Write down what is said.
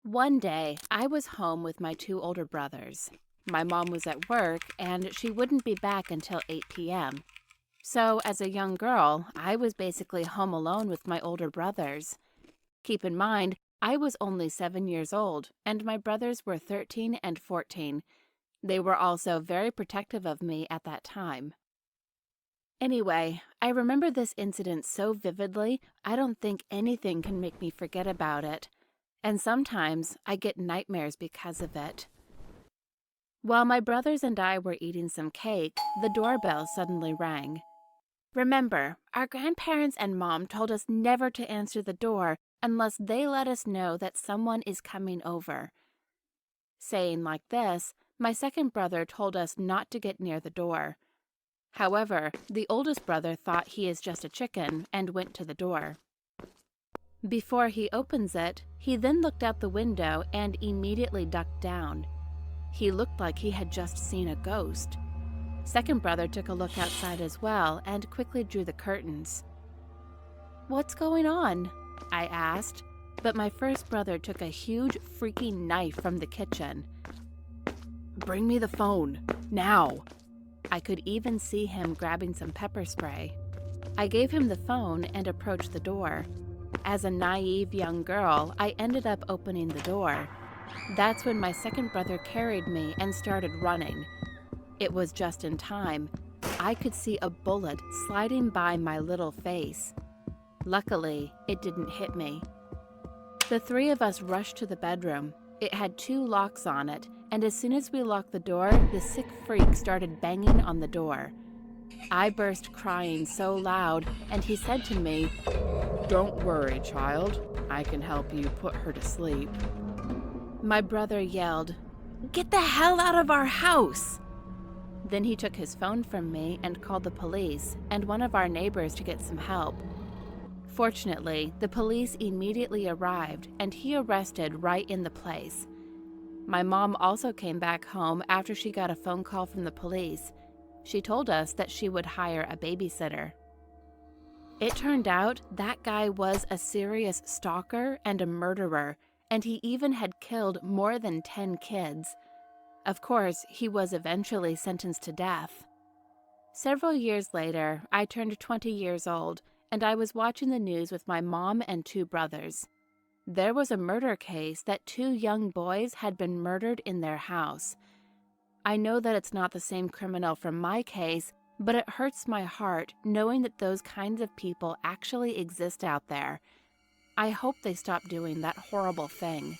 One day, I was home with my two older brothers. My mom was at work, and she wouldn't be back until 8 p.m. So, as a young girl, I was basically home alone with my older brothers. Keep in mind, I was only 7 years old, and my brothers were 13 and 14. They were also very protective of me at that time. Anyway, I remember this incident so vividly, I don't think anything can make me forget about it. And sometimes I get nightmares because of it. While my brothers and I were eating some cake, the doorbell suddenly rang. Remember, our grandparents and mom told us never to answer the door unless they let us know that someone is coming over. Saying like this, my second brother told us not to get near the door. However, the oldest brother thought he is just a chicken and went to the door. Before he opens it, he then looked out the window and immediately ducked down. He looked like he had just seen a ghost. Second brother took a look outside as well and quickly drew the curtains. "What's going on?" I asked, but my first brother took a huge freaking knife from the kitchen. "Bring me the phone, now!" I could even see him grabbing some pepper spray. I gave him the phone and approached the door. As a naive young girl, I ended up opening the door. That's when my second brother carried me and started running. It was just in time. I could see a bullet sliding by my little face. Luckily, it didn't hit me. The three of us rushed to the bedroom. It had two locks on it, and as soon as we locked the door, the sick freak started banging on the door. I burst crying so loud, and he said to me, "Don't worry, child. I can help you put her to sleep." My brother yelled, "Get the hell out of our house!" Then he took his phone from me and called the police and one of our neighbors to get some help. Fortunately, the police immediately arrived and he arrested right in the place. My mom also came back home after she got a phone call from the police. She told us that she would hire a babysitter. It turned out that guy was a serious stalker and a murderer, and he even had killed more than 10 kids. Of course, he was eventually sentenced to death. Several years later, I turned 20 years old, and I was watching the news with my mom and two brothers. There was a murder case that two young boys had been murdered in their house. I know that it's not the same criminal from my case, but it hurts my heart knowing that those kinds of people actually exist out there. I hope they stop doing that horrible thing.